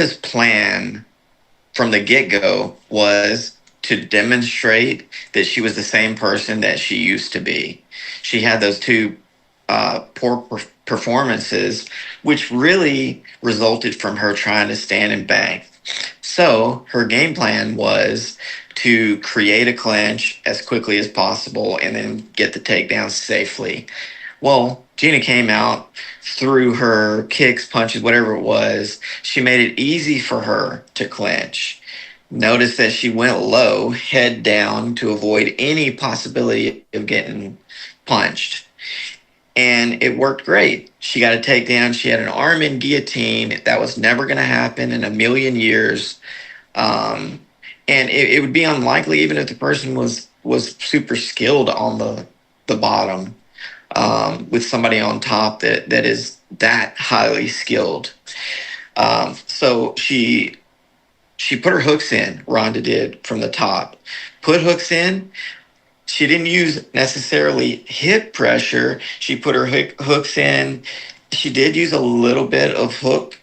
Ronda's plan from the get-go was to demonstrate that she was the same person that she used to be. She had those two performances, which really resulted from her trying to stand and bang. So her game plan was to create a clinch as quickly as possible and then get the takedown safely. Well, Gina came out through her kicks, punches, whatever it was. She made it easy for her to clinch. Notice that she went low, head down, to avoid any possibility of getting punched. And it worked great. She got a takedown. She had an arm in guillotine. That was never going to happen in a million years. And it would be unlikely, even if the person was super skilled on the bottom, with somebody on top that is that highly skilled. So she put her hooks in, Ronda did, from the top. Put hooks in. She didn't use necessarily hip pressure. She put her hooks in. She did use a little bit of hook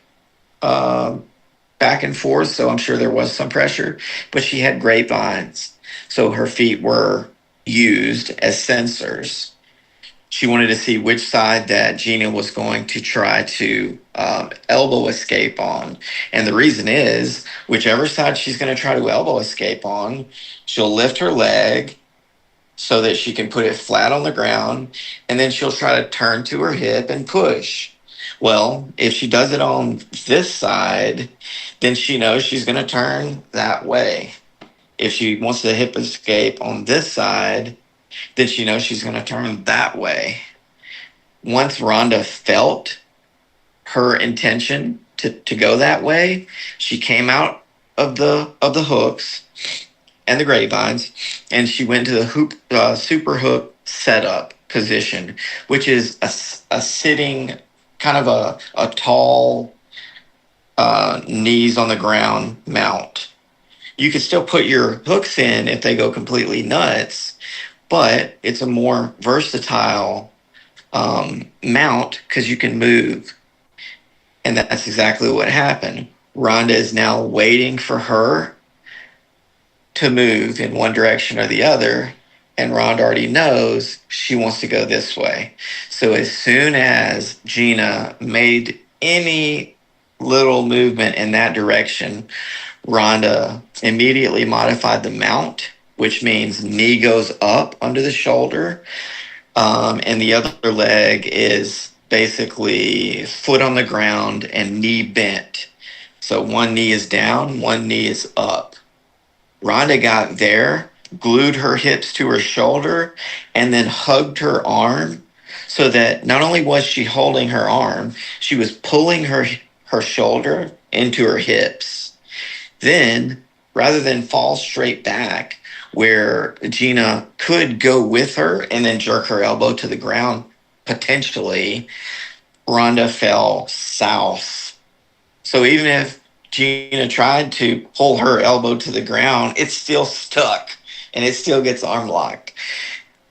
back and forth, so I'm sure there was some pressure, but she had grapevines, so her feet were used as sensors. She wanted to see which side that Gina was going to try to elbow escape on. And the reason is, whichever side she's going to try to elbow escape on, she'll lift her leg so that she can put it flat on the ground, and then she'll try to turn to her hip and push. Well, if she does it on this side, then she knows she's going to turn that way. If she wants to hip escape on this side, then she knows she's going to turn that way. Once Ronda felt her intention to go that way, she came out of the hooks and the grapevines, and she went to the super hook setup position, which is a sitting, kind of a tall, knees on the ground mount. You can still put your hooks in if they go completely nuts, but it's a more versatile mount because you can move. And that's exactly what happened. Ronda is now waiting for her to move in one direction or the other, and Ronda already knows she wants to go this way. So as soon as Gina made any little movement in that direction, Ronda immediately modified the mount, which means knee goes up under the shoulder, and the other leg is basically foot on the ground and knee bent. So one knee is down, one knee is up. Ronda got there, glued her hips to her shoulder, and then hugged her arm so that not only was she holding her arm, she was pulling her shoulder into her hips. Then, rather than fall straight back, where Gina could go with her and then jerk her elbow to the ground, potentially, Ronda fell south. So even if Gina tried to pull her elbow to the ground, it's still stuck and it still gets arm locked.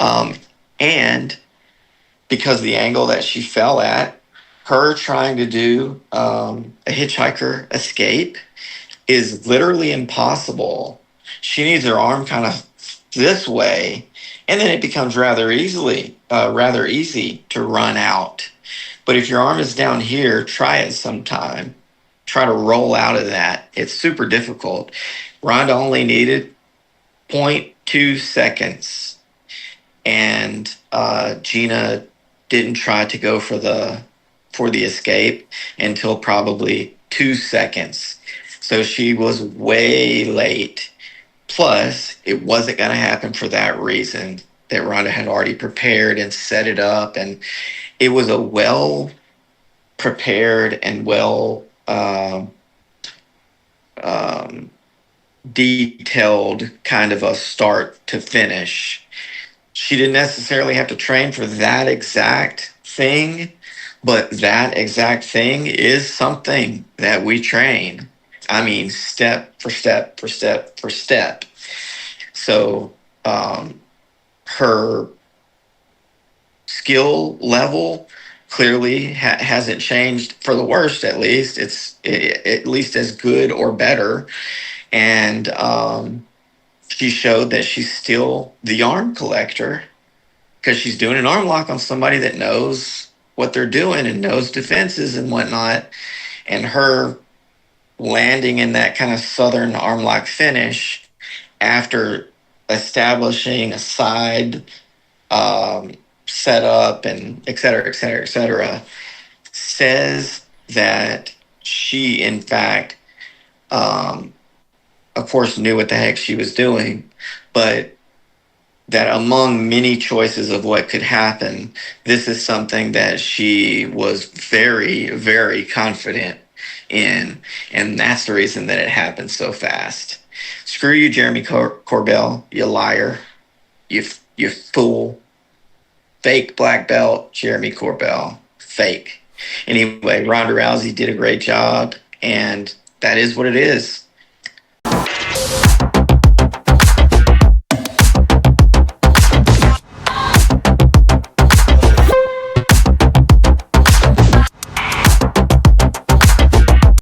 And because the angle that she fell at, her trying to do a hitchhiker escape is literally impossible. She needs her arm kind of this way, and then it becomes rather easy to run out. But if your arm is down here, try it sometime. Try to roll out of that. It's super difficult. Ronda only needed 0.2 seconds, and Gina didn't try to go for the escape until probably 2 seconds. So she was way late. Plus, it wasn't going to happen for that reason, that Ronda had already prepared and set it up, and it was a well prepared and well detailed kind of a start to finish. She didn't necessarily have to train for that exact thing, but that exact thing is something that we train. I mean, step for step for step for step. So her skill level clearly hasn't changed for the worst. At least at least as good or better. And she showed that she's still the arm collector because she's doing an arm lock on somebody that knows what they're doing and knows defenses and whatnot. And her landing in that kind of southern arm lock finish after establishing a side setup and et cetera, et cetera, et cetera, says that she, in fact, um, of course, knew what the heck she was doing, but that among many choices of what could happen, this is something that she was very, very confident in. And that's the reason that it happened so fast. Screw you, Jeremy Corbell, you liar. You fool. Fake black belt, Jeremy Corbell. Fake. Anyway, Ronda Rousey did a great job, and that is what it is.